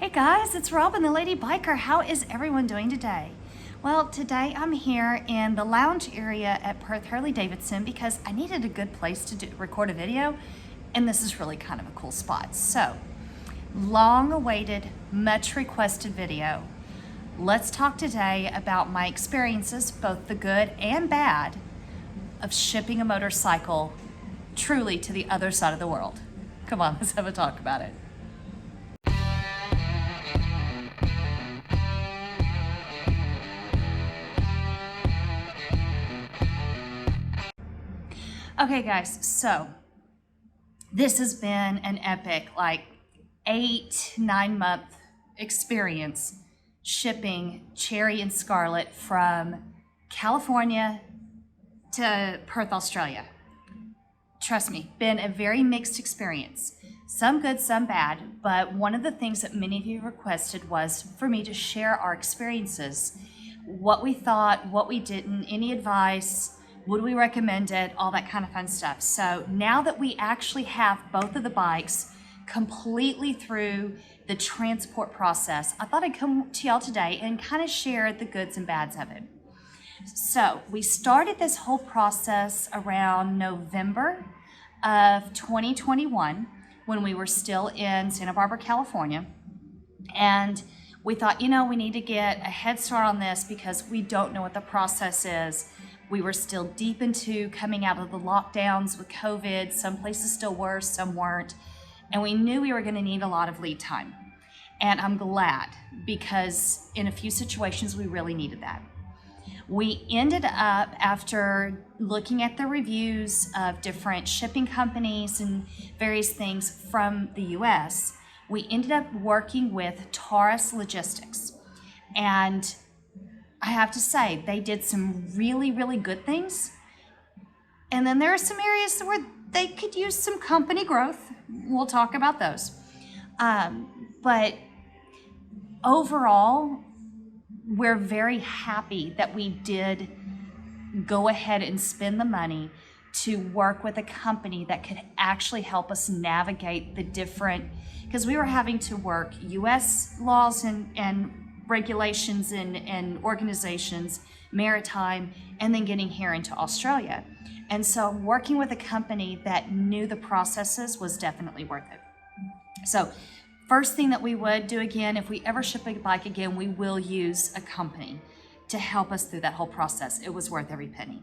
Hey guys, it's Robin, the Lady Biker. How is everyone doing today? Well, today I'm here in the lounge area at Perth Harley-Davidson because I needed a good place to record a video, and this is really kind of a cool spot. So, long-awaited, much requested video. Let's talk today about my experiences, both the good and bad, of shipping a motorcycle truly to the other side of the world. Come on, let's have a talk about it. Okay guys, so this has been an epic, like 8-9 month experience shipping Cherry and Scarlet from California to Perth, Australia. Trust me, been a very mixed experience. Some good, some bad, but one of the things that many of you requested was for me to share our experiences, what we thought, what we didn't, any advice, would we recommend it, all that kind of fun stuff. So now that we actually have both of the bikes completely through the transport process, I thought I'd come to y'all today and kind of share the goods and bads of it. So we started this whole process around November of 2021 when we were still in Santa Barbara, California. And we thought, we need to get a head start on this because we don't know what the process is. We were still deep into coming out of the lockdowns with COVID. Some places still were, some weren't. And we knew we were going to need a lot of lead time. And I'm glad because in a few situations we really needed that. We ended up, after looking at the reviews of different shipping companies and various things from the US, we ended up working with Taurus Logistics. And I have to say, they did some really, really good things. And then there are some areas where they could use some company growth. We'll talk about those. But overall, we're very happy that we did go ahead and spend the money to work with a company that could actually help us navigate the different, because we were having to work US laws and regulations and organizations, maritime, and then getting here into Australia. And so working with a company that knew the processes was definitely worth it. So first thing that we would do again, if we ever ship a bike again, we will use a company to help us through that whole process. It was worth every penny.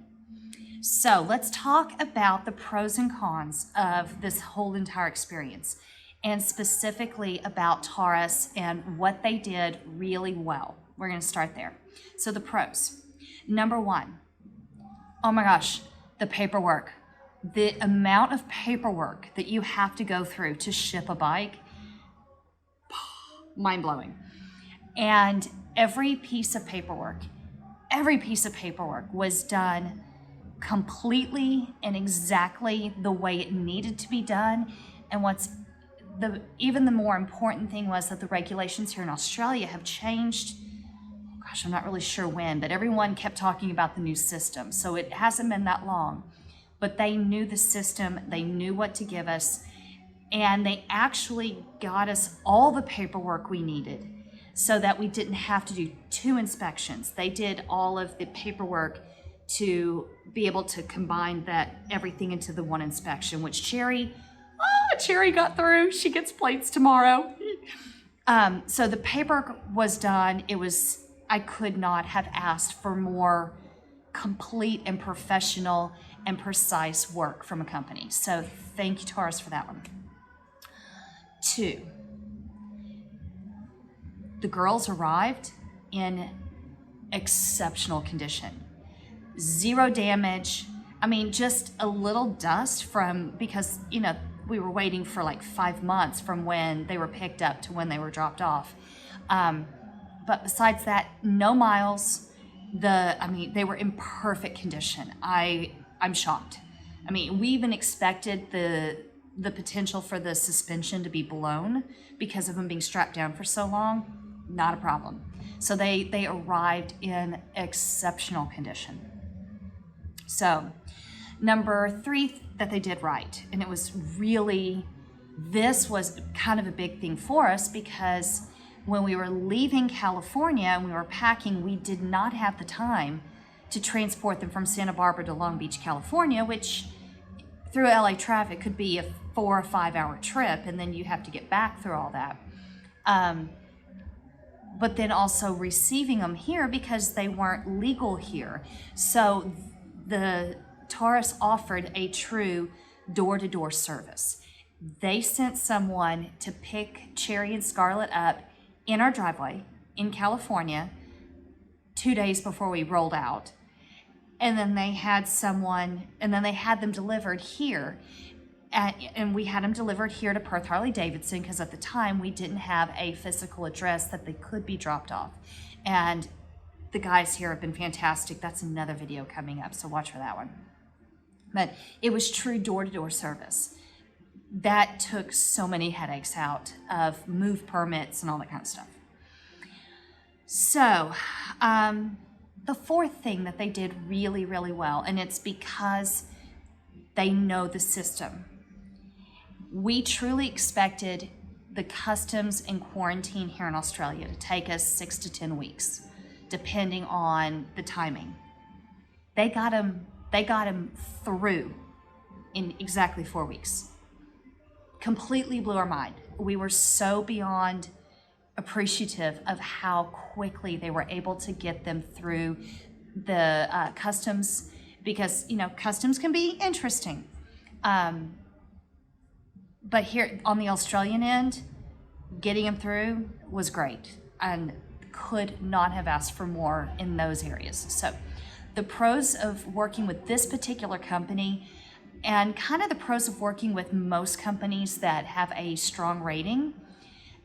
So let's talk about the pros and cons of this whole entire experience, and specifically about Taurus and what they did really well. We're going to start there. So the pros. Number one, oh my gosh, the paperwork. The amount of paperwork that you have to go through to ship a bike, mind-blowing. And every piece of paperwork was done completely and exactly the way it needed to be done. And even the more important thing was that the regulations here in Australia have changed. Gosh, I'm not really sure when, but everyone kept talking about the new system. So it hasn't been that long, but they knew the system, they knew what to give us, and they actually got us all the paperwork we needed so that we didn't have to do 2 inspections. They did all of the paperwork to be able to combine everything into the 1 inspection, which Cherry got through. She gets plates tomorrow. So the paperwork was done. I could not have asked for more complete and professional and precise work from a company. So thank you, Taurus, for that one. 2, the girls arrived in exceptional condition. 0 damage. I mean, just a little dust because we were waiting for like 5 months from when they were picked up to when they were dropped off. But besides that, no miles. They were in perfect condition. I'm shocked. We even expected the potential for the suspension to be blown because of them being strapped down for so long. Not a problem. So they arrived in exceptional condition. So number 3 that they did right, and this was kind of a big thing for us because When we were leaving California and we were packing, we did not have the time to transport them from Santa Barbara to Long Beach, California, which through LA traffic could be a 4 or 5 hour trip, and then you have to get back through all that. But then also receiving them here because they weren't legal here. So the Taurus offered a true door-to-door service. They sent someone to pick Cherry and Scarlett up in our driveway in California 2 days before we rolled out. And then they had them delivered here. And we had them delivered here to Perth Harley-Davidson because at the time we didn't have a physical address that they could be dropped off. And the guys here have been fantastic. That's another video coming up, so watch for that one. But it was true door-to-door service. That took so many headaches out of move permits and all that kind of stuff. So, the fourth thing that they did really, really well, and it's because they know the system. We truly expected the customs and quarantine here in Australia to take us 6 to 10 weeks, depending on the timing. They got them through in exactly 4 weeks. Completely blew our mind. We were so beyond appreciative of how quickly they were able to get them through the customs, because customs can be interesting. But here on the Australian end, getting them through was great and could not have asked for more in those areas. So the pros of working with this particular company, and kind of the pros of working with most companies that have a strong rating,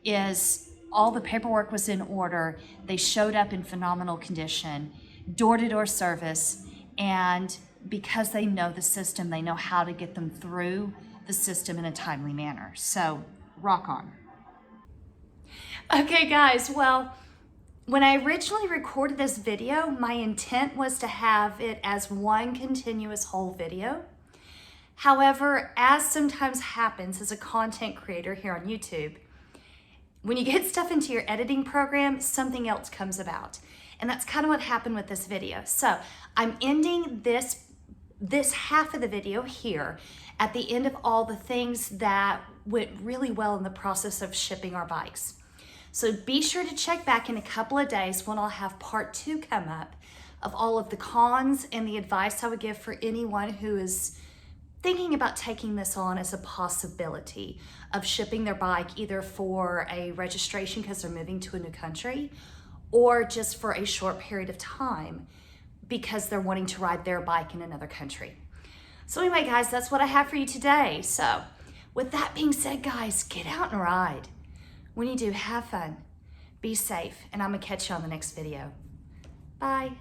is all the paperwork was in order. They showed up in phenomenal condition, door-to-door service, and because they know the system, they know how to get them through the system in a timely manner. So, rock on. Okay guys, well, when I originally recorded this video, my intent was to have it as one continuous whole video. However, as sometimes happens as a content creator here on YouTube, when you get stuff into your editing program, something else comes about. And that's kind of what happened with this video. So I'm ending this half of the video here at the end of all the things that went really well in the process of shipping our bikes. So be sure to check back in a couple of days when I'll have part 2 come up of all of the cons and the advice I would give for anyone who is thinking about taking this on as a possibility of shipping their bike either for a registration because they're moving to a new country, or just for a short period of time because they're wanting to ride their bike in another country. So anyway, guys, that's what I have for you today. So with that being said, guys, get out and ride. When you do, have fun, be safe, and I'm gonna catch you on the next video. Bye.